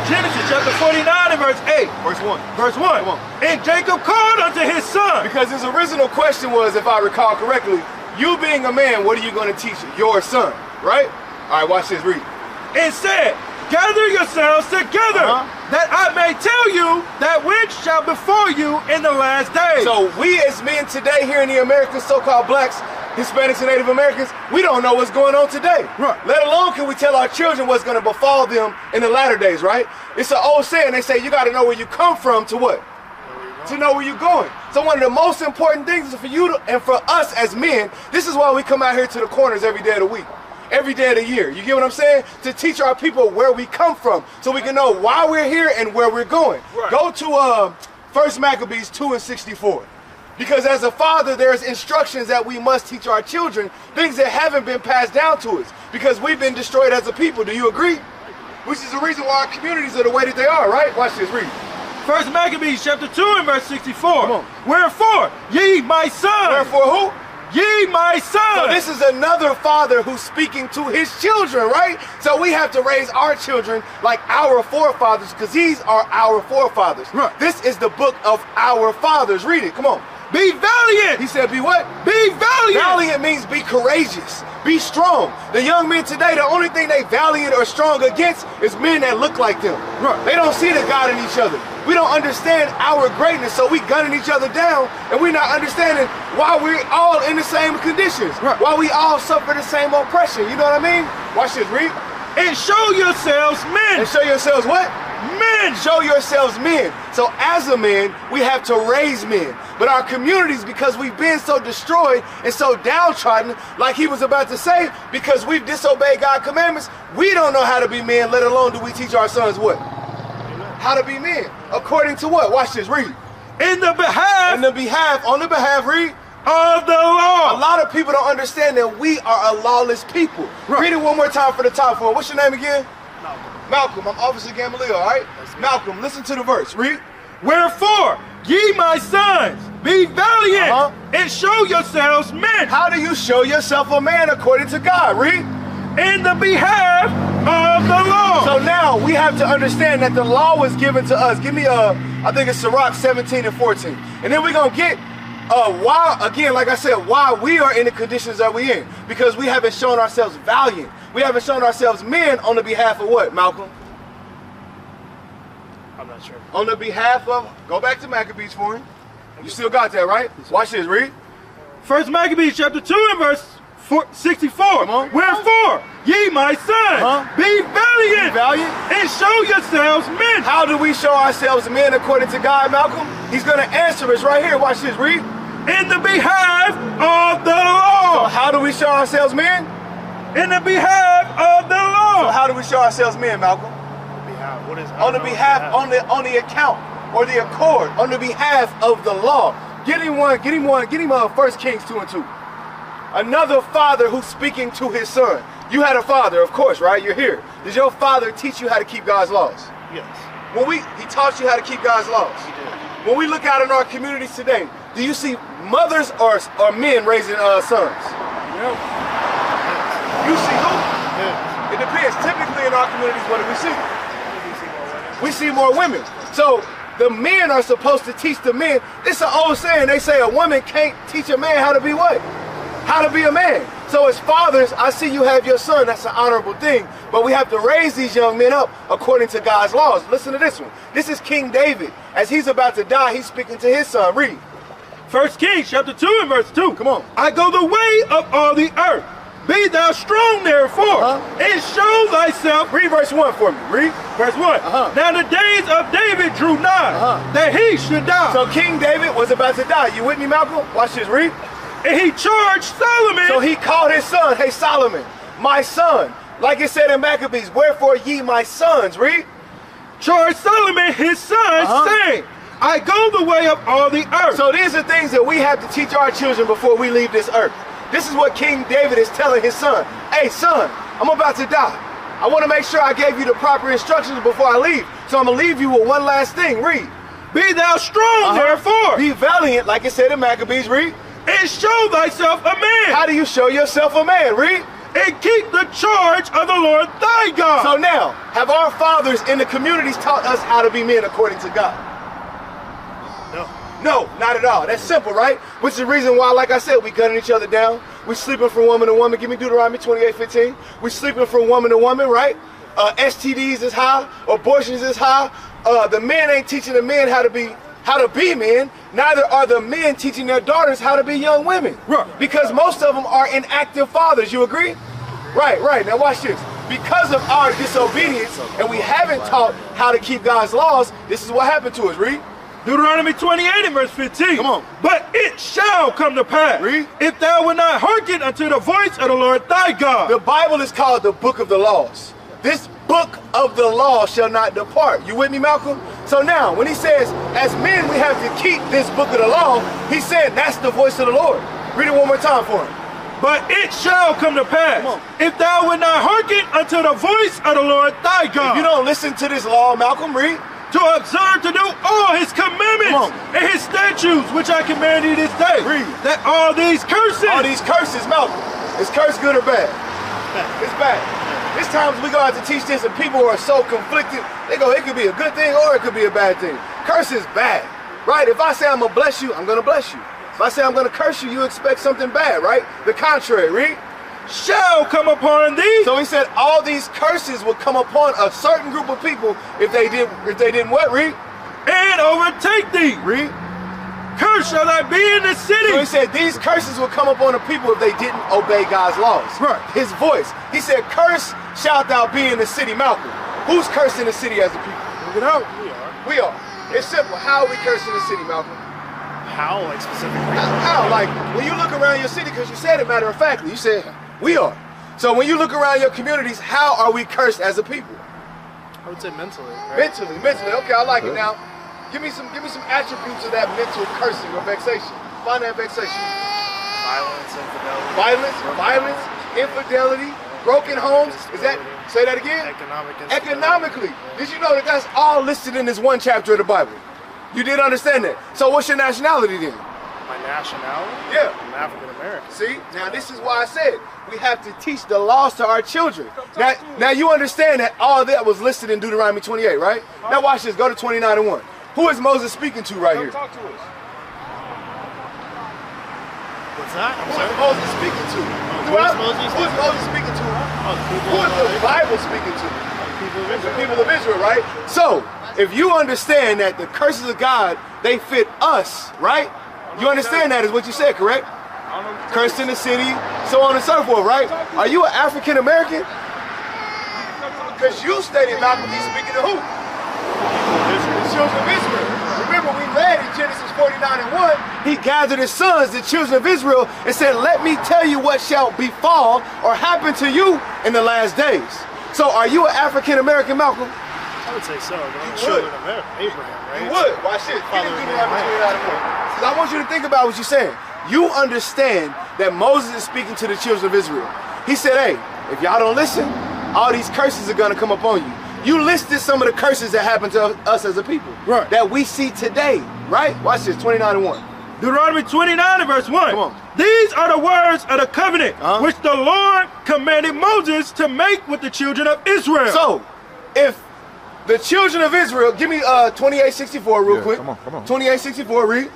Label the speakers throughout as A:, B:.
A: Genesis chapter 49 and verse 8.
B: Verse 1.
A: Verse 1.
B: Come on.
A: And Jacob called unto his son.
B: Because his original question was, if I recall correctly, you being a man, what are you going to teach your son? Right? All right, watch this, read.
A: And said, gather yourselves together, that I may tell you that which shall befall you in the last days.
B: So we as men today here in the Americas, so-called blacks, Hispanics and Native Americans, we don't know what's going on today.
A: Right.
B: Let alone can we tell our children what's going to befall them in the latter days, right? It's an old saying, they say you got to know where you come from to what? To know where you're going. So one of the most important things is for you to, and for us as men, this is why we come out here to the corners every day of the week, every day of the year. You get what I'm saying? To teach our people where we come from, so we can know why we're here and where we're going.
A: Right.
B: Go to 1 Maccabees 2:64. Because as a father, there's instructions that we must teach our children, things that haven't been passed down to us, because we've been destroyed as a people. Do you agree? Which is the reason why our communities are the way that they are, right? Watch this, read.
A: 1 Maccabees chapter 2 and verse 64.
B: Come on.
A: Wherefore, ye my son.
B: Wherefore who?
A: Ye my son.
B: So this is another father who's speaking to his children, right? So we have to raise our children like our forefathers, because these are our forefathers.
A: Right.
B: This is the book of our fathers. Read it, come on.
A: Be valiant.
B: He said be what?
A: Be valiant.
B: Valiant means be courageous, be strong. The young men today, the only thing they valiant or strong against is men that look like them.
A: Right.
B: They don't see the God in each other. We don't understand our greatness, so we gunning each other down, and we're not understanding why we're all in the same conditions,
A: right,
B: why we all suffer the same oppression. You know what I mean? Watch this, read.
A: And show yourselves men.
B: And show yourselves what?
A: Men.
B: Show yourselves men. So as a man, we have to raise men. But our communities, because we've been so destroyed and so downtrodden, like he was about to say, because we've disobeyed God's commandments, we don't know how to be men, let alone do we teach our sons what? How to be men. According to what? Watch this, read.
A: In the behalf.
B: In the behalf, on the behalf, read.
A: Of the law.
B: A lot of people don't understand that we are a lawless people.
A: Right.
B: Read it one more time for the top one. What's your name again? Malcolm. I'm Officer Gamaliel, all right? Malcolm, listen to the verse. Read.
A: Wherefore, ye my sons, be valiant and show yourselves men.
B: How do you show yourself a man according to God? Read.
A: In the behalf of the law.
B: So now we have to understand that the law was given to us. Give me I think it's Sirach 17 and 14. And then we're going to get why, again, like I said, why we are in the conditions that we're in. Because we haven't shown ourselves valiant. We haven't shown ourselves men on the behalf of what, Malcolm?
A: I'm not sure.
B: On the behalf of, go back to Maccabees for him. You still got that, right? Watch this, read.
A: 1 Maccabees chapter 2 and verse 64.
B: Come on.
A: Wherefore, ye my sons, be valiant, and show yourselves men.
B: How do we show ourselves men according to God, Malcolm? He's going to answer us right here. Watch this, read.
A: In the behalf of the law.
B: So how do we show ourselves men?
A: In the behalf of the law.
B: So how do we show ourselves men, Malcolm?
A: What is
B: on the behalf, on the account, or the accord, on the behalf of the law. Get him 1 Kings 2 and 2. Another father who's speaking to his son. You had a father, of course, right? You're here. Did your father teach you how to keep God's laws?
A: Yes.
B: He taught you how to keep God's laws.
A: He did.
B: When we look out in our communities today, do you see mothers or men raising sons?
A: Yep.
B: You see who?
A: Yes.
B: It depends. Typically in our communities, what do we see? We see more women. So the men are supposed to teach the men. It's an old saying. They say a woman can't teach a man how to be what? How to be a man. So as fathers, I see you have your son. That's an honorable thing. But we have to raise these young men up according to God's laws. Listen to this one. This is King David. As he's about to die, he's speaking to his son. Read.
A: 1 Kings chapter 2 and verse 2.
B: Come on.
A: I go the way of all the earth. Be thou strong therefore, and show thyself.
B: Read verse 1 for me. Read.
A: Verse 1. Now the days of David drew nigh, that he should die.
B: So King David was about to die. You with me, Malcolm? Watch this. Read.
A: And he charged Solomon.
B: So he called his son, hey Solomon, my son. Like it said in Maccabees, wherefore ye my sons. Read.
A: Charged Solomon his son, saying, I go the way of all the earth.
B: So these are things that we have to teach our children before we leave this earth. This is what King David is telling his son. Hey son, I'm about to die. I want to make sure I gave you the proper instructions before I leave. So I'm going to leave you with one last thing. Read.
A: Be thou strong therefore.
B: Be valiant, like it said in Maccabees. Read.
A: And show thyself a man.
B: How do you show yourself a man? Read.
A: and keep the charge of the Lord thy God.
B: So now, have our fathers in the communities taught us how to be men according to God?
C: No.
B: No, not at all. That's simple, right? Which is the reason why, like I said, we gunning each other down. We sleeping from woman to woman. Give me Deuteronomy 28:15. We sleeping from woman to woman, right? STDs is high. Abortions is high. The men ain't teaching the men how to be men. Neither are the men teaching their daughters how to be young women.
A: Right.
B: Because most of them are inactive fathers. You agree? Right. Now watch this. Because of our disobedience and we haven't taught how to keep God's laws, this is what happened to us. Read.
A: Deuteronomy 28 and verse 15.
B: Come on.
A: But it shall come to pass,
B: Read.
A: if thou wilt not hearken unto the voice of the Lord thy God.
B: The Bible is called the book of the laws. This book of the law shall not depart. You with me, Malcolm? So now, when he says, as men we have to keep this book of the law, he said that's the voice of the Lord. Read it one more time for him.
A: But it shall come to pass,
B: Come on.
A: if thou wilt not hearken unto the voice of the Lord thy God.
B: If you don't listen to this law, Malcolm, read.
A: To observe to do all his commandments and his statutes, which I command thee this day.
B: Read.
A: That all these curses.
B: All these curses, Malcolm. Is curse good or bad? It's bad. There's times we go out to teach this and people are so conflicted. They go, it could be a good thing or it could be a bad thing. Curse is bad, right? If I say I'm gonna bless you, I'm gonna bless you. If I say I'm gonna curse you, you expect something bad, right? The contrary, read.
A: Shall come upon thee.
B: So he said all these curses would come upon a certain group of people if they didn't what? Read.
A: And overtake thee.
B: Read.
A: Curse shall thy be in the city.
B: So he said these curses will come upon the people if they didn't obey God's laws.
A: Right.
B: His voice. He said, curse shalt thou be in the city. Malcolm, who's cursing the city as a people?
A: Look it out.
B: We are. It's simple. How are we cursing the city, Malcolm?
C: How, like, specifically?
B: How? Like, when you look around your city, because you said it matter of factly, you said, we are. So when you look around your communities, how are we cursed as a people?
C: I would say mentally. Right?
B: Mentally. Okay, I like it. Now, give me some attributes of that mental cursing or vexation. Find that vexation. Violence, infidelity, broken homes. Is that, say that again? Economically. Did you know that that's all listed in this one chapter of the Bible? You did understand that. So what's your nationality then?
C: My nationality?
B: Yeah.
C: I'm African American.
B: See, now this is why I said we have to teach the laws to our children. Now you understand that all that was listed in Deuteronomy 28, right? Now watch this, go to 29 and 1. Who is Moses speaking to right here?
A: Talk to us.
C: What's that? I'm
B: Who
C: sorry?
B: is Moses speaking to?
C: Who is Moses
B: speaking to?
C: people
B: Who is the Bible speaking to? The people of Israel, right? So, if you understand that the curses of God, they fit us, right? You understand that is what you said, correct? Cursed in the city, so on and so forth, right? Are you an African American? Because you stated Malcolm, he's speaking to who? The children of Israel. Remember, we read in Genesis 49 and 1, he gathered his sons, the children of Israel, and said, let me tell you what shall befall or happen to you in the last days. So are you an African American, Malcolm?
C: I would say so. But I'm
B: You
C: children
B: would.
C: of Abraham, right?
B: You would. Watch this. Get into Deuteronomy 29 and 1. Because I want you to think about what you're saying. You understand that Moses is speaking to the children of Israel. He said, hey, if y'all don't listen, all these curses are going to come upon you. You listed some of the curses that happened to us as a people.
A: Right.
B: That we see today. Right? Watch this. 29 and 1.
A: Deuteronomy 29 and verse 1.
B: Come on.
A: These are the words of the covenant which the Lord commanded Moses to make with the children of Israel.
B: So, if the children of Israel, give me 28:64 real quick.
A: Come on.
B: 28:64, read.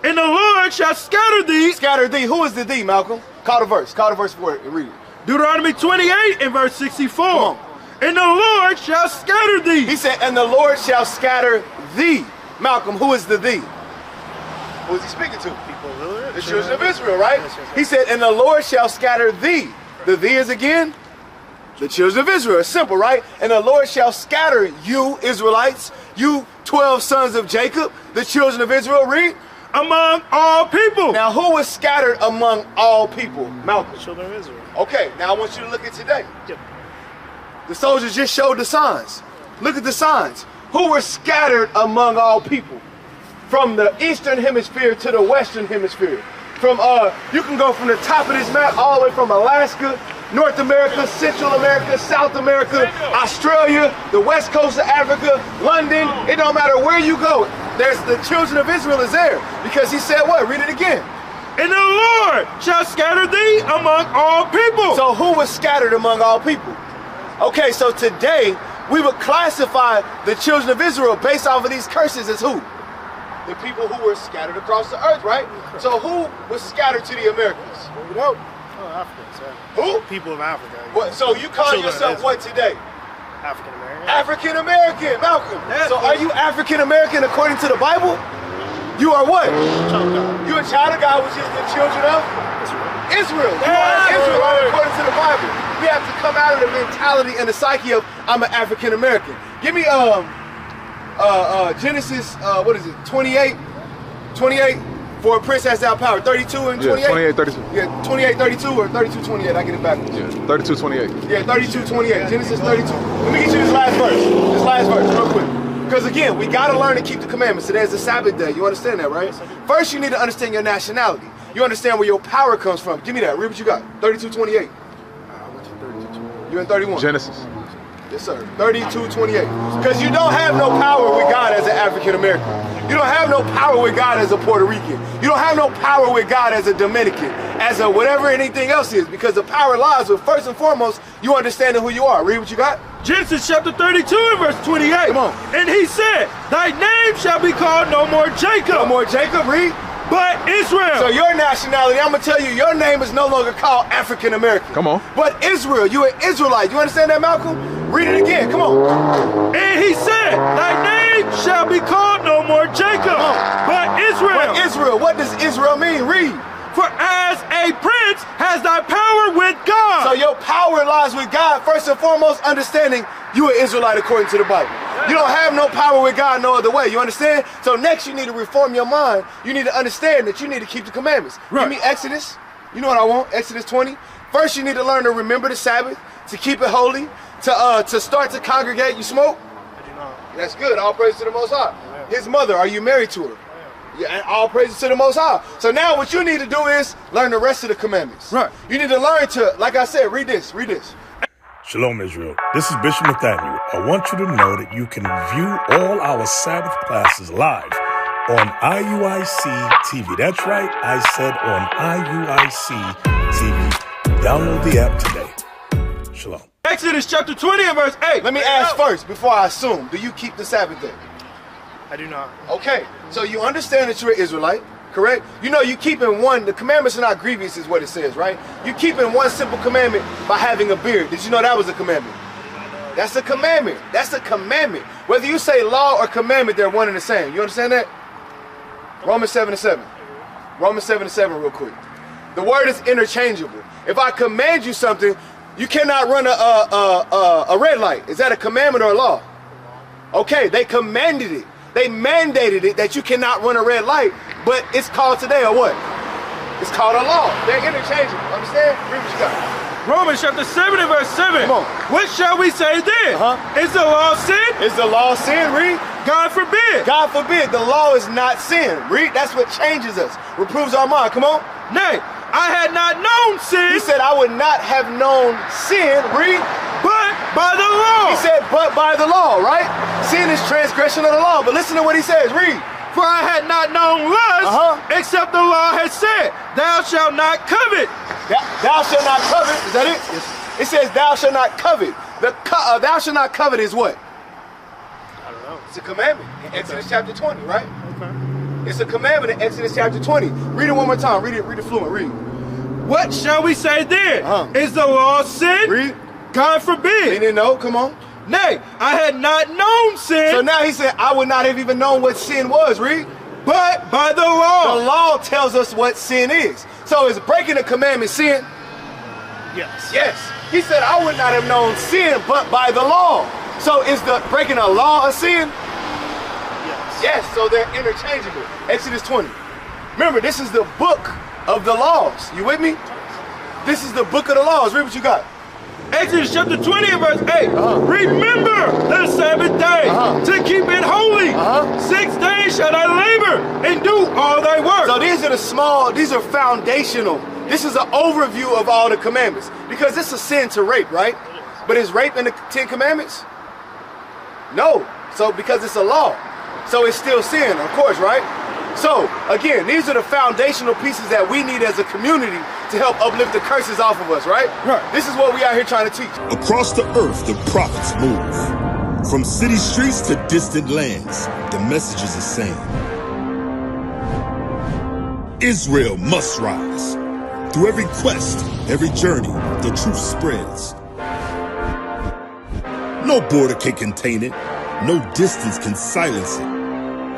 A: And the Lord shall scatter thee.
B: Scatter thee. Who is the thee, Malcolm? Call the verse. Call the verse for it and read it.
A: Deuteronomy 28 and verse 64.
B: Come on.
A: And the Lord shall scatter thee.
B: He said, and the Lord shall scatter thee. Malcolm, who is the thee? Who is he speaking to?
C: People really?
B: The children of Israel, right?
C: Yes, yes, yes.
B: He said, and the Lord shall scatter thee. The thee is again the children of Israel. It's simple, right? And the Lord shall scatter you, Israelites, you 12 sons of Jacob, the children of Israel. Read.
A: Among all people.
B: Now, who was scattered among all people? Malcolm.
C: Children of Israel.
B: Okay, now I want you to look at today.
C: Yep.
B: The soldiers just showed the signs. Look at the signs. Who were scattered among all people? From the eastern hemisphere to the western hemisphere. From you can go from the top of this map all the way from Alaska, North America, Central America, South America, Australia, the west coast of Africa, London. It don't matter where you go. There's the children of Israel is there. Because he said what? Read it again.
A: and the Lord shall scatter thee among all people.
B: So who was scattered among all people? Okay, so today we would classify the children of Israel based off of these curses as who? The people who were scattered across the earth, right? So who was scattered to the Americas?
C: Oh, Africans, yeah.
B: Who?
C: People of Africa.
B: What, so you call
C: Children of
B: yourself
C: Israel.
B: what today?
C: African American.
B: African American, Malcolm.
A: That's
B: So are you African American according to the Bible? You are what?
C: Child of God.
B: You a child of God, which is the children of Israel. You are an Israelite according to the Bible. We have to come out of the mentality and the psyche of I'm an African American. Give me Genesis what is it? 28. For a prince has thou power. 32 and 28.
D: Yeah, 28, 32.
B: Yeah, 28, 32 or 32, 28. I get it backwards.
D: Yeah, 32, 28.
B: Yeah, 32, 28. Genesis 32. Let me get you this last verse. This last verse, real quick. Because again, we got to learn to keep the commandments. Today is the Sabbath day. You understand that, right? First, you need to understand your nationality. You understand where your power comes from. Give me that. Read what you got. 32, 28. You're in 31.
D: Genesis.
B: Yes, sir. 32, 28. Because you don't have no power with God as an African American. You don't have no power with God as a Puerto Rican. You don't have no power with God as a Dominican, as a whatever anything else is. Because the power lies with, first and foremost, you understanding who you are. Read what you got.
A: Genesis chapter 32 and verse 28.
B: Come on.
A: And he said, thy name shall be called no more Jacob,
B: No more Jacob. Read.
A: but Israel.
B: So your nationality, I'm going to tell you, your name is no longer called African American.
D: Come on.
B: But Israel, you're an Israelite. You understand that, Malcolm? Read it again. Come on.
A: And he said, thy name shall be called no more Jacob, but Israel.
B: But Israel, what does Israel mean? Read.
A: For as a prince has thy power with God.
B: So your power lies with God. First and foremost, understanding you are Israelite according to the Bible. You don't have no power with God no other way. You understand? So next you need to reform your mind. You need to understand that you need to keep the commandments.
A: Right.
B: Give me Exodus. You know what I want? Exodus 20. First you need to learn to remember the Sabbath, to keep it holy, to start to congregate. You smoke?
C: I do not.
B: That's good. All praise to the Most High. His mother, are you married to her? Yeah, and all praises to the Most High. So now what you need to do is learn the rest of the commandments.
A: Right.
B: You need to learn to, like I said, read this.
E: Shalom, Israel. This is Bishop Nathaniel. I want you to know that you can view all our Sabbath classes live on IUIC TV. That's right, I said on IUIC TV. Download the app today. Shalom.
A: Exodus chapter 20 and verse 8.
B: Let me ask first, before I assume, do you keep the Sabbath day?
C: I do not.
B: Okay, so you understand that you're an Israelite, correct? You know you keeping one, the commandments are not grievous is what it says, right? You keeping one simple commandment by having a beard. Did you know that was a commandment? That's a commandment. That's a commandment. Whether you say law or commandment, they're one and the same. You understand that? Romans 7:7. Romans 7:7 real quick. The word is interchangeable. If I command you something, you cannot run a red light. Is that a commandment or a law? Okay, they commanded it. They mandated it that you cannot run a red light, but it's called today or what? It's called a law. They're interchangeable. Understand? Read what you got.
A: Romans chapter 7 and verse 7.
B: Come on.
A: What shall we say then? Is the law sin?
B: Is the law sin? Read.
A: God forbid.
B: God forbid. The law is not sin. Read. That's what changes us. Reproves our mind. Come on.
A: Nay, I had not known sin,
B: He said, I would not have known sin. Read.
A: but by the law.
B: He said, but by the law, right? Sin is transgression of the law. But listen to what he says. Read.
A: For I had not known lust, except the law had said, thou shalt not covet.
B: Thou shalt not covet. Is that it? Yes. It says, thou shalt not covet. Thou shalt not covet is what?
C: I don't know.
B: It's a commandment in Exodus chapter 20, right?
C: Okay.
B: It's a commandment in Exodus chapter 20. Read it one more time. Read it fluent. Read.
A: What shall we say then? Is the law sin?
B: Read.
A: God
B: They
A: forbid.
B: didn't know. Come on.
A: Nay, I had not known sin,
B: So now he said, I would not have even known what sin was. Read.
A: but by the
B: The
A: law.
B: law tells us what sin is. So is breaking the commandment sin?
C: Yes.
B: Yes. He said, I would not have known sin but by the law. So is the breaking a law a sin?
C: Yes.
B: Yes, so they're interchangeable. Exodus 20. Remember, this is the book of the laws. You with me? This is the book of the laws. Read what you got.
A: Exodus chapter 20 and verse 8. Remember the Sabbath day to keep it holy. 6 days shall I labor and do all thy work.
B: So these are foundational. This is an overview of all the commandments. Because it's a sin to rape, right? But is rape in the 10 commandments? No. So because it's a law. So it's still sin, of course, right? So, again, these are the foundational pieces that we need as a community to help uplift the curses off of us, right?
A: Right.
B: This is what we out here trying to teach.
D: Across the earth, the prophets move. From city streets to distant lands, the message is the same. Israel must rise. Through every quest, every journey, the truth spreads. No border can contain it. No distance can silence it.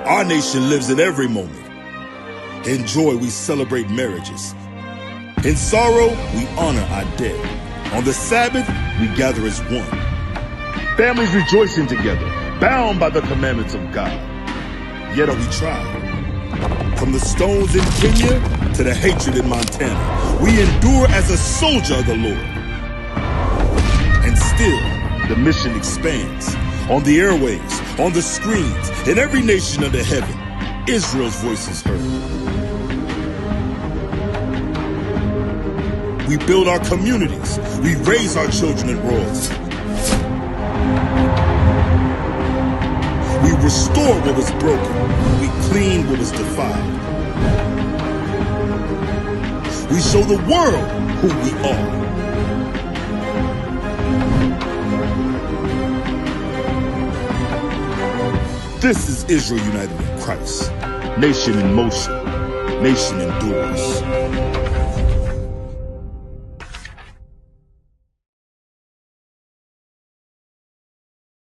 D: Our nation lives in every moment. In joy, we celebrate marriages. In sorrow, we honor our dead. On the Sabbath, we gather as one. Families rejoicing together, bound by the commandments of God. Yet are we tried. From the stones in Kenya to the hatred in Montana, we endure as a soldier of the Lord. And still, the mission expands. On the airwaves, on the screens, in every nation under heaven, Israel's voice is heard. We build our communities. We raise our children in royalty. We restore what was broken. We clean what was defiled. We show the world who we are. This is Israel united in Christ. Nation in motion. Nation endures.